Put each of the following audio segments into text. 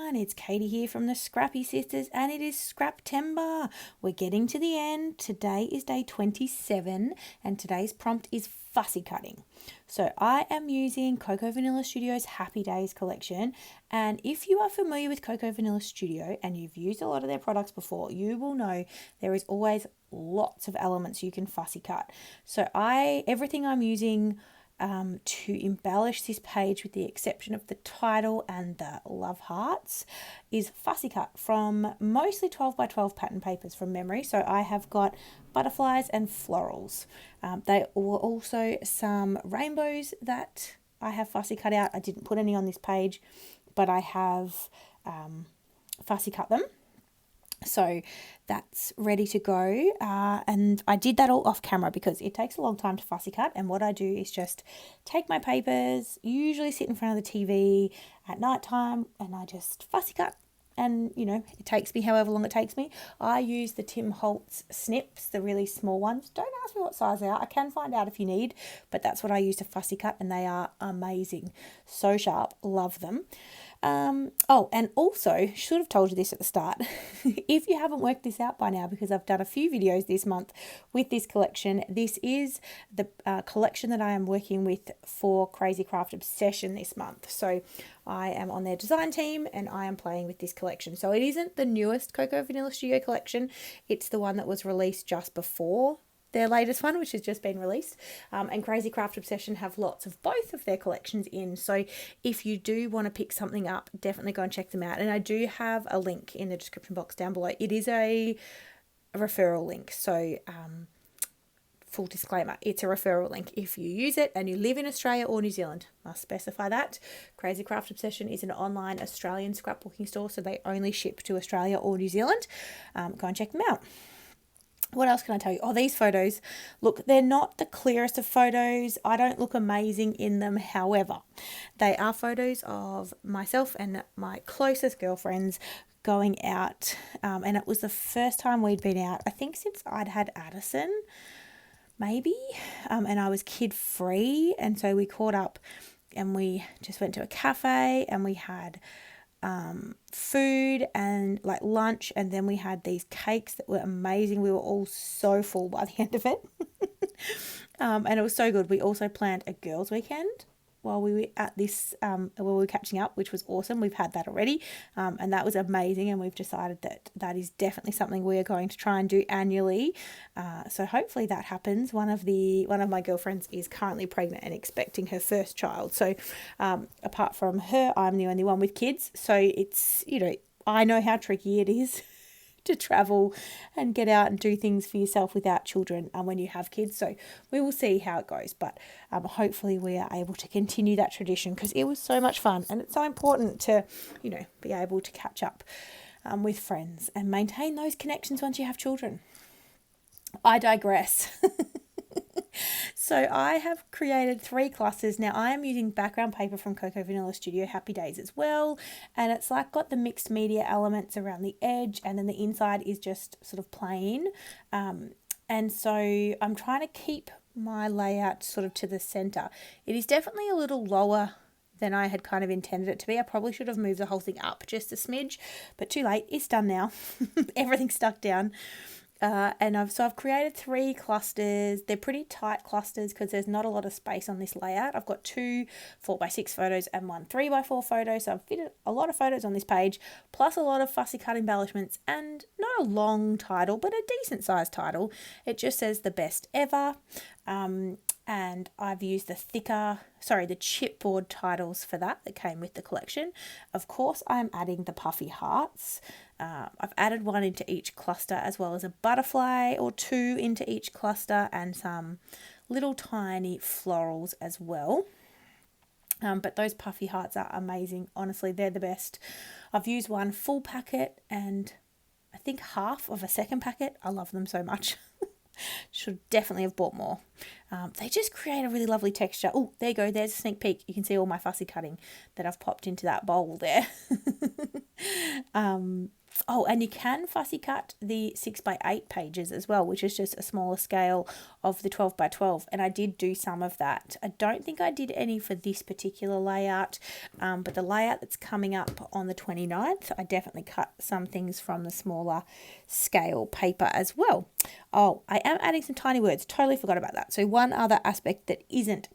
everyone, it's Katie here from the Scrappy Sisters and it is Scraptember. We're getting to the end. Today is day 27 and today's prompt is fussy cutting. So I am using Coco Vanilla Studio's Happy Days collection, and if you are familiar with Coco Vanilla Studio and you've used a lot of their products before, you will know there is always lots of elements you can fussy cut. So everything I'm using to embellish this page, with the exception of the title and the love hearts, is fussy cut from mostly 12 by 12 pattern papers from memory. So I have got butterflies and florals. There were also some rainbows that I have fussy cut out. I didn't put any on this page, but I have fussy cut them. So that's ready to go, and I did that all off camera because it takes a long time to fussy cut, and what I do is just take my papers, usually sit in front of the TV at night time, and I just fussy cut, and it takes me however long it takes me. I use the Tim Holtz snips, the really small ones. Don't ask me what size they are, I can find out if you need, but that's what I use to fussy cut, and they are amazing, so sharp, love them. And also, should have told you this at the start, if you haven't worked this out by now, because I've done a few videos this month with this collection, this is the collection that I am working with for Crafy Obsession this month. So I am on their design team and I am playing with this collection. So it isn't the newest Coco Vanilla Studio collection, it's the one that was released just before their latest one, which has just been released, and Crafy Obsession have lots of both of their collections in. So if you do want to pick something up, definitely go and check them out. And I do have a link in the description box down below. It is a referral link, so full disclaimer, it's a referral link. If you use it and you live in Australia or New Zealand, must specify that. Crafy Obsession is an online Australian scrapbooking store, so they only ship to Australia or New Zealand. Go and check them out. What else can I tell you? Oh, these photos. Look, they're not the clearest of photos. I don't look amazing in them. However, they are photos of myself and my closest girlfriends going out. And it was the first time we'd been out, I think, since I'd had Addison, maybe. And I was kid-free. And so we caught up and we just went to a cafe and we had food and like lunch, and then we had these cakes that were amazing. We were all so full by the end of it. And it was so good. We also planned a girls' weekend while we were at this, while we were catching up, which was awesome. We've had that already, and that was amazing, and we've decided that that is definitely something we are going to try and do annually. So hopefully that happens. One of my girlfriends is currently pregnant and expecting her first child. So apart from her, I'm the only one with kids. So it's, I know how tricky it is to travel and get out and do things for yourself without children when you have kids. So we will see how it goes, but hopefully we are able to continue that tradition, because it was so much fun, and it's so important to be able to catch up with friends and maintain those connections once you have children. I digress. So I have created 3 clusters. Now I am using background paper from Coco Vanilla Studio Happy Days as well, and it's like got the mixed media elements around the edge, and then the inside is just sort of plain. And so I'm trying to keep my layout sort of to the center. It is definitely a little lower than I had kind of intended it to be. I probably should have moved the whole thing up just a smidge, but too late. It's done now. Everything's stuck down. And I've created 3 clusters. They're pretty tight clusters because there's not a lot of space on this layout. I've got 2 4x6 photos and 1 3x4 photo. So I've fitted a lot of photos on this page, plus a lot of fussy cut embellishments, and not a long title, but a decent sized title. It just says the best ever. And I've used the chipboard titles for that came with the collection. Of course, I'm adding the puffy hearts. I've added 1 into each cluster, as well as a butterfly or 2 into each cluster, and some little tiny florals as well. But those puffy hearts are amazing. Honestly, they're the best. I've used 1 full packet and I think half of a second packet. I love them so much. Should definitely have bought more. They just create a really lovely texture. Oh, there you go. There's a sneak peek. You can see all my fussy cutting that I've popped into that bowl there. Oh, and you can fussy cut the 6x8 pages as well, which is just a smaller scale of the 12x12. And I did do some of that. I don't think I did any for this particular layout, but the layout that's coming up on the 29th, I definitely cut some things from the smaller scale paper as well. Oh, I am adding some tiny words. Totally forgot about that. So one other aspect that isn't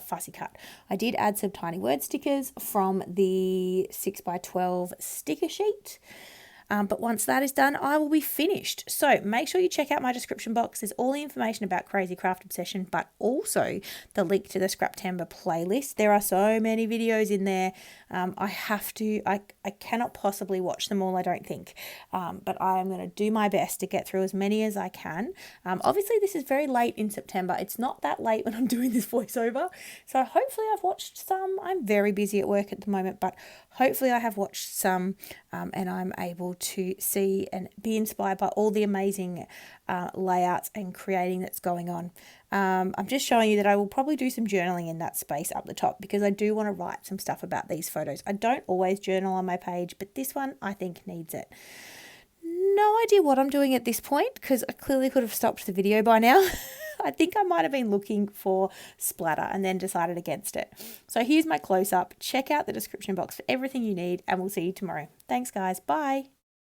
fussy cut. I did add some tiny word stickers from the 6x12 sticker sheet. But once that is done, I will be finished. So make sure you check out my description box. There's all the information about Crazy Craft Obsession, but also the link to the Scraptember playlist. There are so many videos in there. I cannot possibly watch them all, I don't think. But I am going to do my best to get through as many as I can. Obviously, this is very late in September. It's not that late when I'm doing this voiceover. So hopefully I've watched some. I'm very busy at work at the moment, but hopefully I have watched some and I'm able to see and be inspired by all the amazing layouts and creating that's going on. I'm just showing you that I will probably do some journaling in that space up the top because I do want to write some stuff about these photos. I don't always journal on my page, but this one I think needs it. No idea what I'm doing at this point because I clearly could have stopped the video by now. I think I might have been looking for splatter and then decided against it. So here's my close-up. Check out the description box for everything you need and we'll see you tomorrow. Thanks guys. Bye.